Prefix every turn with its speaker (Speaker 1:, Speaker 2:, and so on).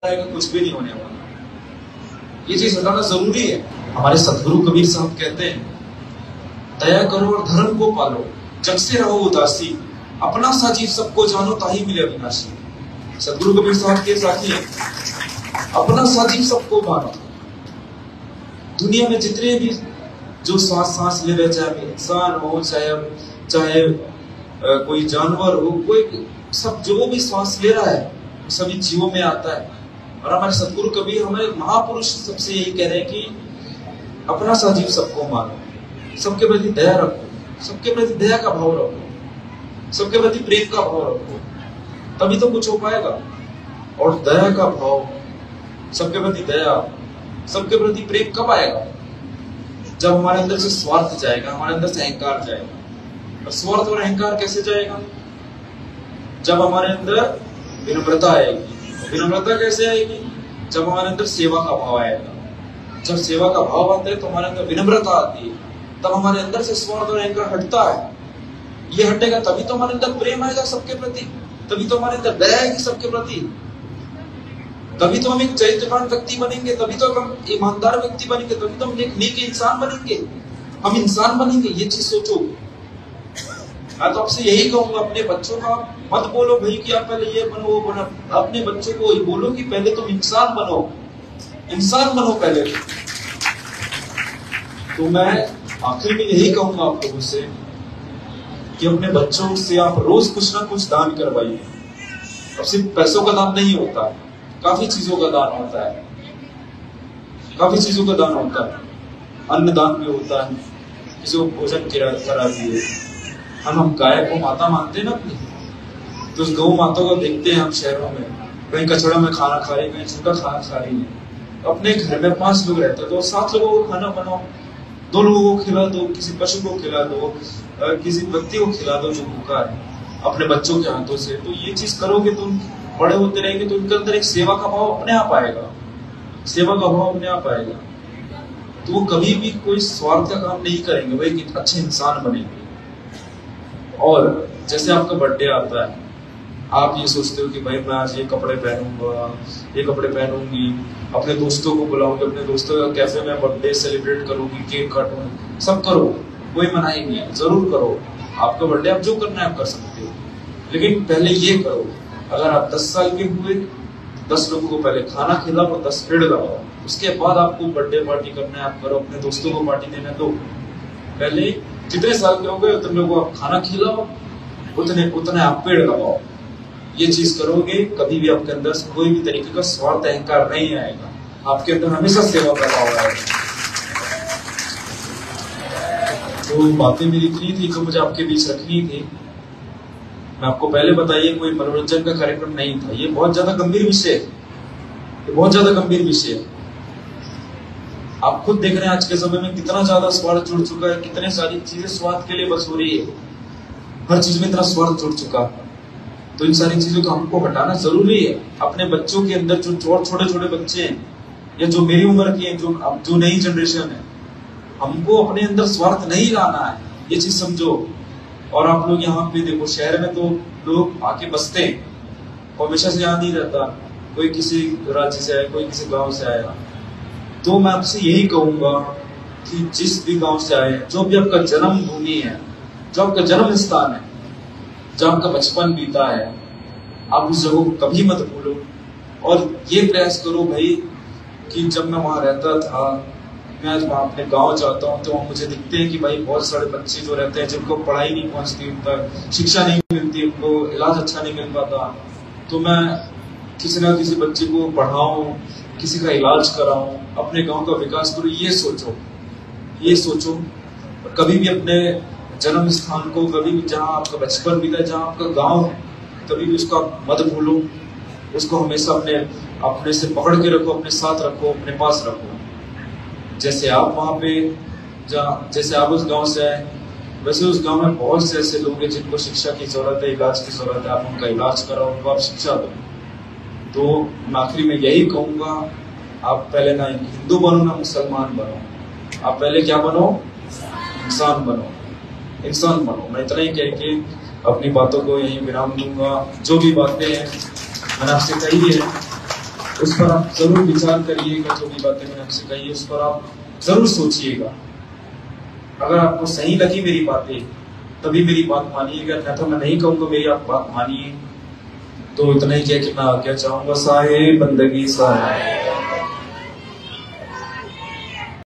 Speaker 1: कुछ भी नहीं होने वाला। ये चीज हटाना जरूरी है। हमारे सतगुरु कबीर साहब कहते हैं, दया करो और धर्म को पालो, जग से रहो उदासी, अपना सा जीव सबको जानो, ताही मिले अविनाशी। सतगुरु कबीर साहब के साथी है, अपना सा जीव सबको मानो। दुनिया में जितने भी जो सांस ले रहे, चाहे इंसान हो, चाहे कोई जानवर हो, कोई सब जो भी सांस ले रहा है सभी जीवों में आता है। और हमारे सतगुरु कबीर, हमारे महापुरुष सबसे यही कह रहे हैं कि अपना सा जीव सबको मानो, सबके प्रति दया रखो, सबके प्रति दया का भाव रखो, सबके प्रति प्रेम का भाव रखो, तभी तो कुछ हो पाएगा। और दया का भाव, सबके प्रति दया, सबके प्रति प्रेम कब आएगा? जब हमारे अंदर से स्वार्थ जाएगा, हमारे अंदर से अहंकार जाएगा। और स्वार्थ और अहंकार कैसे जाएगा? जब हमारे अंदर विनम्रता आएगी। विनम्रता कैसे आएगी? जब हमारे अंदर सेवा का भाव आएगा। जब सेवा का भाव आता है तो हमारे अंदर विनम्रता आती है, तब हमारे अंदर से स्वार्थ और अहंकार हटता है। ये हटेगा तभी तो हमारे अंदर प्रेम आएगा सबके प्रति, तभी तो हमारे अंदर दया आएगी सबके प्रति, तभी तो हम एक चरित्रवान व्यक्ति बनेंगे, तभी तो हम ईमानदार व्यक्ति बनेंगे, तभी तो हम एक नेक इंसान बनेंगे, हम इंसान बनेंगे। ये चीज सोचो। मैं तो आपसे यही कहूंगा, अपने बच्चों का मत बोलो भाई कि आप पहले ये बनो वो बनो। अपने बच्चों को बोलो कि पहले तुम इंसान बनो, इंसान बनो पहले। तो मैं आखिर में यही कहूंगा आप लोगों से कि अपने बच्चों से आप रोज कुछ ना कुछ दान करवाइए। अब सिर्फ पैसों का दान नहीं होता, काफी चीजों का दान होता है, काफी चीजों का दान होता है। अन्न दान भी होता है, किसी को भोजन करा दिए। हम गाय को माता मानते हैं ना अपनी, तो उस गौ माता को देखते हैं हम शहरों में, कहीं कचड़ा में खाना खा रही है, कहीं छूटा खाना खा रही है। अपने घर में 5 लोग रहते हैं तो 7 लोगों को खाना बनाओ, 2 लोगों को खिला दो, किसी पशु को खिला दो, किसी व्यक्ति को खिला दो जो भूखा है, अपने बच्चों के हाथों से। तो ये चीज करोगे तो बड़े होते रहेंगे तो उनके अंदर एक सेवा का भाव अपने आप आएगा, सेवा का भाव अपने आप आएगा। तो वो कभी भी कोई स्वार्थ का काम नहीं करेंगे, वो एक अच्छे इंसान बनेंगे। और जैसे आपका बर्थडे आता है, आप ये सोचते हो कि भाई मैं आज ये कपड़े पहनूंगा, ये कपड़े पहनूंगी, अपने दोस्तों को बुलाऊंगी, अपने दोस्तों का कैफे में बर्थडे सेलिब्रेट करूंगी, केक काटूंगी, सब करो, कोई मनाही नहीं है, जरूर करो। आपका बर्थडे आप जो करना है आप कर सकते हो, लेकिन पहले ये करो। अगर आप 10 साल के हुए, 10 लोगों को पहले खाना खिलाओ, 10 पेड़ लगाओ, उसके बाद आपको बर्थडे पार्टी करना है, आप करो, अपने दोस्तों को पार्टी देना दो। पहले जितने साल के हो गए उतने लोगों को आप खाना खिलाओ, उतने आप पेड़ लगाओ। ये चीज करोगे, कभी भी आपके अंदर कोई भी तरीके का स्वार्थ अहंकार नहीं आएगा, आपके अंदर हमेशा सेवा का भाव आएगा। तो बातें मेरी इतनी थी जो मुझे आपके बीच रखनी थी। मैं आपको पहले बताइए, कोई मनोरंजन का कार्यक्रम नहीं था। ये बहुत ज्यादा गंभीर विषय है, ये बहुत ज्यादा गंभीर विषय है। आप खुद देख रहे हैं आज के समय में कितना ज्यादा स्वार्थ जुड़ चुका है, कितने सारी चीजें स्वार्थ के लिए बस हो रही है, हर चीज में इतना स्वार्थ जुड़ चुका है। तो इन सारी चीजों को हमको हटाना जरूरी है। अपने बच्चों के अंदर जो छोटे छोटे बच्चे हैं या जो मेरी उम्र के हैं, जो नई जनरेशन है, हमको अपने अंदर स्वार्थ नहीं लाना है, ये चीज समझो। और आप लोग यहाँ पे देखो, शहर में तो लोग आके बसते हैं, हमेशा से यहाँ नहीं रहता, कोई किसी राज्य से आया, कोई किसी गांव से आया। तो मैं आपसे यही कहूंगा कि जिस भी गांव से आए, जो भी आपका जन्म भूमि है, जो आपका जन्म स्थान है, जहाँ आपका बचपन बीता है, आप उस जगह को कभी मत भूलो। और ये प्रयास करो भाई कि जब मैं वहां रहता था, मैं आज वहां अपने गांव जाता हूँ तो मुझे दिखते हैं कि भाई बहुत सारे बच्चे जो रहते हैं जिनको पढ़ाई नहीं पहुंचती, उनका शिक्षा नहीं मिलती, उनको इलाज अच्छा नहीं मिल पाता। तो मैं किसी ना किसी बच्चे को पढ़ाऊं, किसी का इलाज कराऊं, अपने गांव का विकास करूं। ये सोचो, ये सोचो। कभी भी अपने जन्म स्थान को, कभी भी जहां आपका बचपन बीता, जहां आपका गांव, कभी भी उसको आप मत भूलो। उसको हमेशा अपने से पकड़ के रखो, अपने साथ रखो, अपने पास रखो। जैसे आप वहां पे जैसे आप उस गांव से आए, वैसे उस गांव में बहुत से ऐसे लोग हैं जिनको शिक्षा की जरूरत है, इलाज की जरूरत है। आप उनका इलाज कराओ, उनको आप शिक्षा दो। तो मैं आखिरी में यही कहूंगा, आप पहले ना हिंदू बनो ना मुसलमान बनो, आप पहले क्या बनो? इंसान बनो, इंसान बनो। मैं इतना ही कह के अपनी बातों को यहीं विराम दूंगा। जो भी बातें हैं मैंने आपसे कही है, उस पर आप जरूर विचार करिएगा। जो भी बातें मैंने आपसे कही है उस पर आप जरूर सोचिएगा। अगर आपको सही लगी मेरी बातें तभी मेरी बात मानिएगा, नहीं तो मैं नहीं कहूंगा मेरी आप बात मानिए। तो इतना ही कह के मैं आज्ञा चाहूंगा। साहिब बंदगी साहिब।